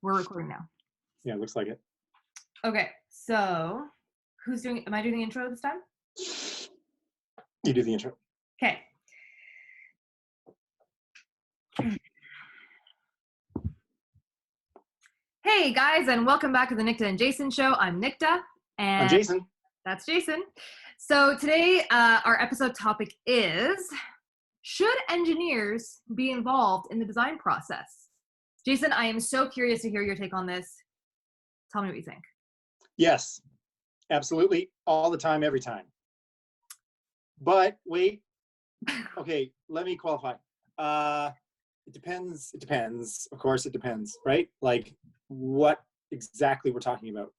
We're recording now. Yeah, it looks like it. Okay, so am I doing the intro this time? You do the intro. Okay. Hey guys, and welcome back to the Nikta and Jason show. I'm Nikta. And I'm Jason. That's Jason. So today, our episode topic is, should engineers be involved in the design process? Jason, I am so curious to hear your take on this. Tell me what you think. Yes, absolutely. All the time, every time. But wait. Okay, let me qualify. It depends. It depends. Of course, it depends, right? Like what exactly we're talking about.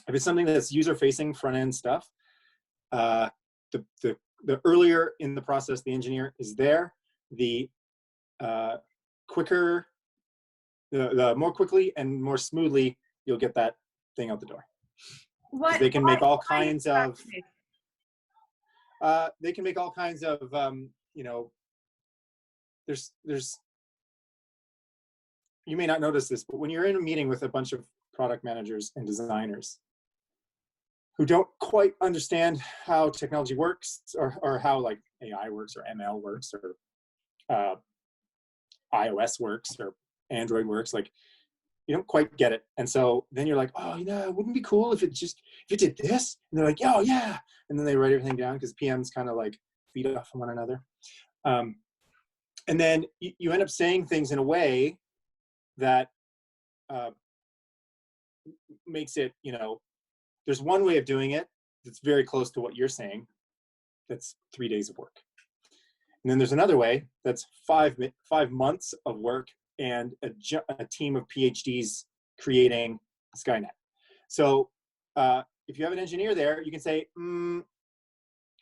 If it's something that's user-facing front-end stuff, the earlier in the process the engineer is there, the quicker, the more quickly and more smoothly you'll get that thing out the door. What they can make all kinds of. They can make all kinds of. There's. You may not notice this, but when you're in a meeting with a bunch of product managers and designers who don't quite understand how technology works or how like AI works or ML works or iOS works or Android works, like you don't quite get it. And so then you're like, oh, wouldn't it be cool if it did this? And they're like, oh yeah. And then they write everything down because PMs kind of like feed off of one another. And then you end up saying things in a way that makes it, there's one way of doing it that's very close to what you're saying. That's 3 days of work. And then there's another way that's 5 months of work and a team of PhDs creating Skynet. So if you have an engineer there, you can say,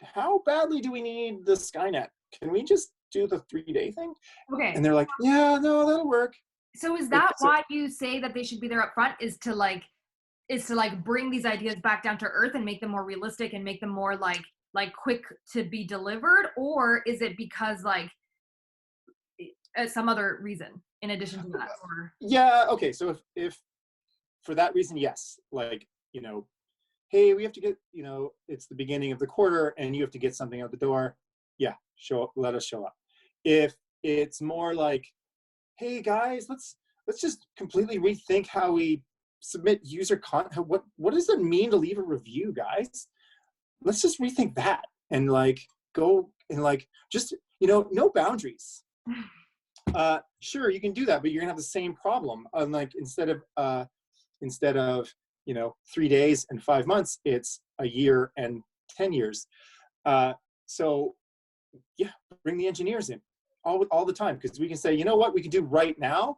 how badly do we need the Skynet? Can we just do the 3-day thing? Okay. And they're like, yeah, no, that'll work. So is that why you say that they should be there up front, is to bring these ideas back down to earth and make them more realistic and make them more like quick to be delivered? Or is it because some other reason in addition to that? Or? Yeah. Okay. So if for that reason, yes, hey, we have to get, it's the beginning of the quarter and you have to get something out the door. Yeah. Let us show up. If it's more like, hey guys, let's just completely rethink how we submit user content. What does it mean to leave a review, guys? Let's just rethink that and go and just, no boundaries. Sure, you can do that, but you're gonna have the same problem. Instead of 3 days and 5 months, it's a year and 10 years. So yeah, bring the engineers in all the time, because we can say, what we can do right now,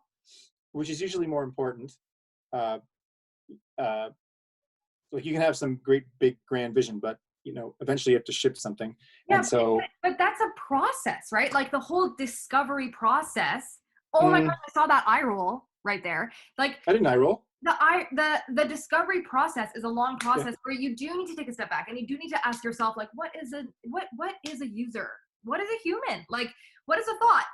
which is usually more important. You can have some great big grand vision, but eventually you have to ship something. Yeah, and so but that's a process, right? Like the whole discovery process. Oh my gosh, I saw that eye roll right there. I didn't eye roll. The discovery process is a long process where you do need to take a step back and you do need to ask yourself, what is a user? What is a human? What is a thought?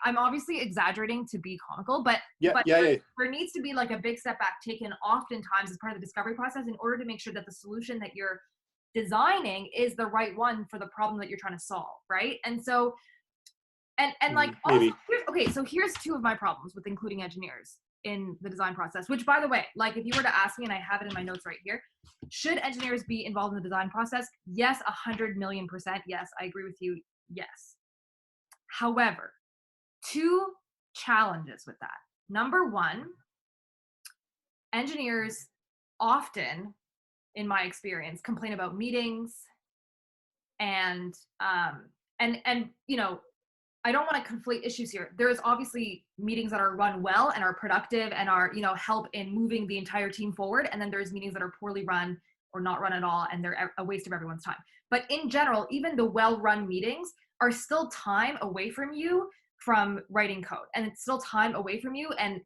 I'm obviously exaggerating to be comical, but there needs to be a big step back taken oftentimes as part of the discovery process in order to make sure that the solution that you're designing is the right one for the problem that you're trying to solve, right? And so, so here's two of my problems with including engineers in the design process, which, by the way, if you were to ask me, and I have it in my notes right here, should engineers be involved in the design process? Yes, 100 million %. Yes, I agree with you. Yes. However, 2 challenges with that. Number 1, engineers often, in my experience, complain about meetings and I don't want to conflate issues here. There is obviously meetings that are run well and are productive and are, help in moving the entire team forward. And then there's meetings that are poorly run or not run at all, and they're a waste of everyone's time. But in general, even the well-run meetings are still time away from you from writing code. And it's still time away from you and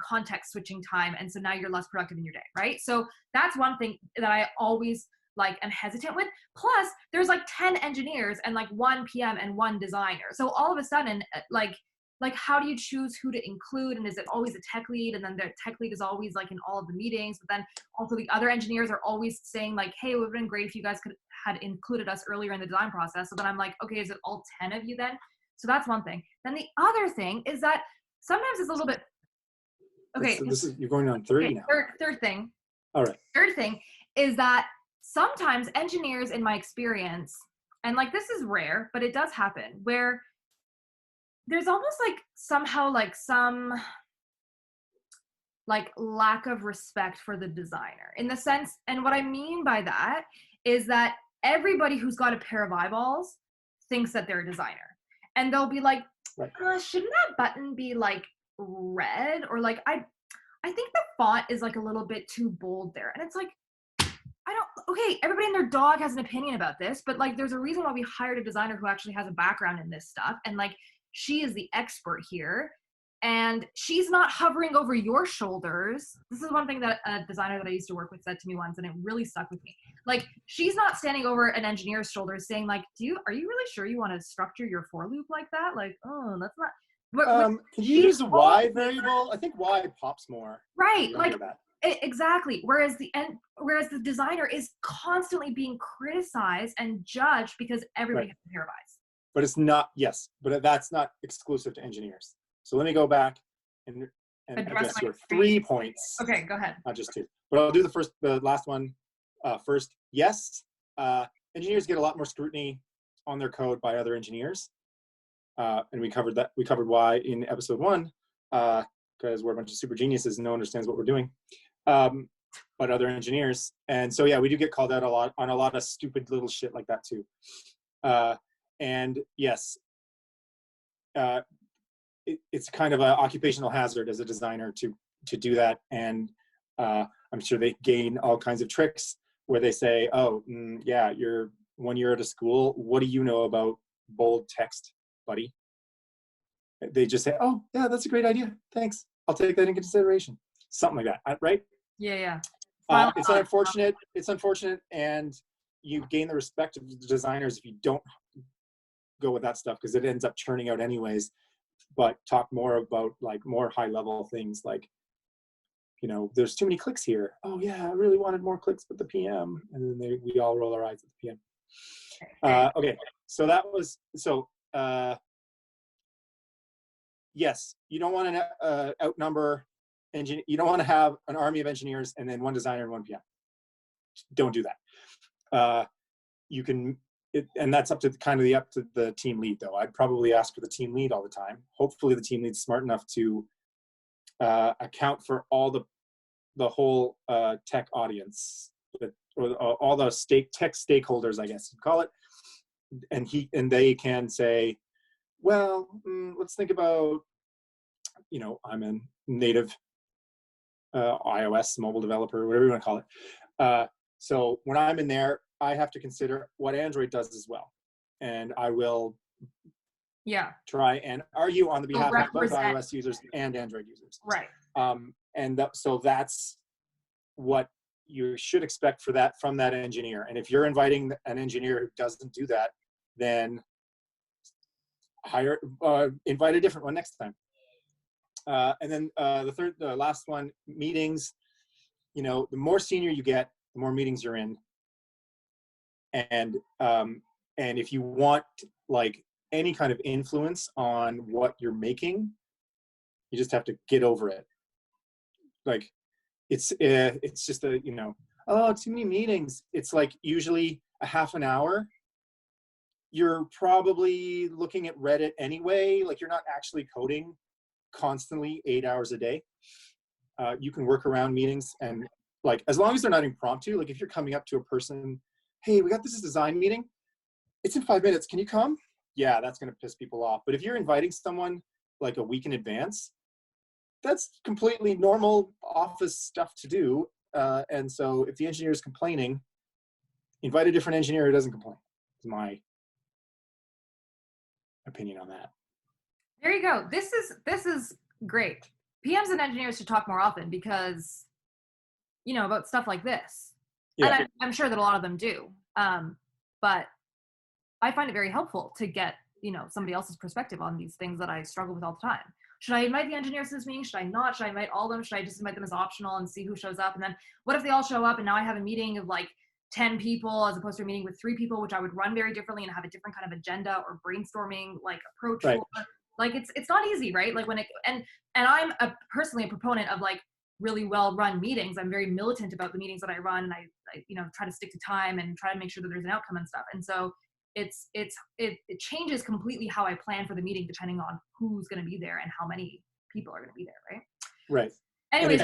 context switching time. And so now you're less productive in your day, right? So that's one thing that I always am hesitant with. Plus there's 10 engineers and 1 PM and 1 designer. So all of a sudden, like, how do you choose who to include? And is it always a tech lead? And then the tech lead is always like in all of the meetings, but then also the other engineers are always saying like, hey, it would have been great if you guys had included us earlier in the design process. So then I'm like, okay, is it all 10 of you then? So that's one thing. Then the other thing is that sometimes it's a little bit, okay. This is, you're going on 30 okay, now. Third thing. All right. Third thing is that sometimes engineers, in my experience, and like this is rare, but it does happen, where there's almost like somehow like some like lack of respect for the designer in the sense, and what I mean by that is that everybody who's got a pair of eyeballs thinks that they're a designer, and they'll be like, Right. shouldn't that button be like red, or like I think the font is like a little bit too bold there. And it's like, okay, everybody and their dog has an opinion about this, but like there's a reason why we hired a designer who actually has a background in this stuff. And like, she is the expert here. And she's not hovering over your shoulders. This is one thing that a designer that I used to work with said to me once, and it really stuck with me. Like, she's not standing over an engineer's shoulders saying like, are you really sure you want to structure your for loop like that? Like, oh, that's not. Can you use the Y variable? I think Y pops more. Right, like exactly. Whereas the designer is constantly being criticized and judged because everybody has a pair of eyes. But it's not. Yes, but that's not exclusive to engineers. So let me go back and address your 3 points. Okay, go ahead. Not just 2, but I'll do the last one first. Yes, engineers get a lot more scrutiny on their code by other engineers. And we covered that. We covered why in episode 1, because we're a bunch of super geniuses and no one understands what we're doing. But other engineers, and so yeah, we do get called out a lot on a lot of stupid little shit like that too. And yes, it's kind of an occupational hazard as a designer to do that. And I'm sure they gain all kinds of tricks where they say, "Oh, yeah, you're 1 year out of school. What do you know about bold text, buddy?" They just say, "Oh, yeah, that's a great idea. Thanks. I'll take that into consideration." Something like that, right? Yeah. It's unfortunate. It's unfortunate, and you gain the respect of the designers if you don't go with that stuff, because it ends up churning out anyways. But talk more about like more high level things like, there's too many clicks here. Oh yeah, I really wanted more clicks with the PM, and then we all roll our eyes at the PM. Okay, so that was yes, you don't want to outnumber engineer. You don't want to have an army of engineers and then 1 designer and 1 PM. Don't do that. You can, and that's up to the team lead though. I'd probably ask for the team lead all the time. Hopefully the team lead's smart enough to account for all the whole tech audience, or all the tech stakeholders, I guess you'd call it. And they can say, well, let's think about, I'm a native iOS mobile developer, whatever you want to call it. So when I'm in there, I have to consider what Android does as well. And I will try and argue on the behalf of both iOS users and Android users. Right. So that's what you should expect from that engineer. And if you're inviting an engineer who doesn't do that, then invite a different one next time. And then the last one, meetings. The more senior you get, the more meetings you're in. And if you want like any kind of influence on what you're making, you just have to get over it. Like it's just too many meetings. It's like usually a half an hour. You're probably looking at Reddit anyway. Like you're not actually coding constantly 8 hours a day. You can work around meetings, and like as long as they're not impromptu. Like if you're coming up to a person, hey, we got this design meeting. It's in 5 minutes. Can you come? Yeah, that's going to piss people off. But if you're inviting someone like a week in advance, that's completely normal office stuff to do. And so if the engineer is complaining, invite a different engineer who doesn't complain. It's my opinion on that. There you go. This is great. PMs and engineers should talk more often because, about stuff like this. Yeah. And I'm sure that a lot of them do. But I find it very helpful to get somebody else's perspective on these things that I struggle with all the time. Should I invite the engineers to this meeting? Should I not? Should I invite all of them? Should I just invite them as optional and see who shows up? And then what if they all show up and now I have a meeting of like 10 people as opposed to a meeting with 3 people, which I would run very differently and have a different kind of agenda or brainstorming like approach Right. for. Like it's not easy, right? Like when it and I'm personally a proponent of like really well run meetings. I'm very militant about the meetings that I run, and I try to stick to time and try to make sure that there's an outcome and stuff. And so it changes completely how I plan for the meeting depending on who's going to be there and how many people are going to be there, right? Right. Anyway,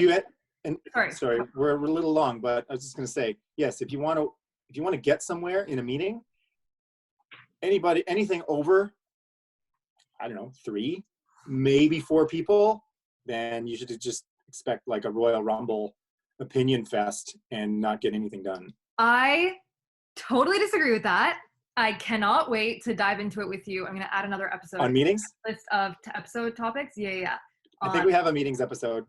sorry, we're a little long, but I was just going to say, yes, if you want to get somewhere in a meeting, anything over, I don't know, 3, maybe 4 people, then you should just expect like a Royal Rumble opinion fest and not get anything done. I totally disagree with that. I cannot wait to dive into it with you. I'm going to add another episode on meetings list of episode topics. Yeah. I think we have a meetings episode.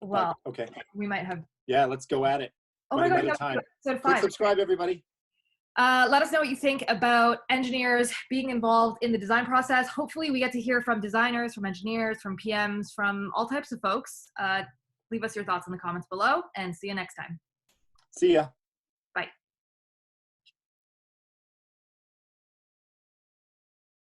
Well, okay. We might have. Yeah, let's go at it. Oh my God, episode 5. Click subscribe, everybody. Let us know what you think about engineers being involved in the design process. Hopefully we get to hear from designers, from engineers, from PMs, from all types of folks. Leave us your thoughts in the comments below and see you next time. See ya.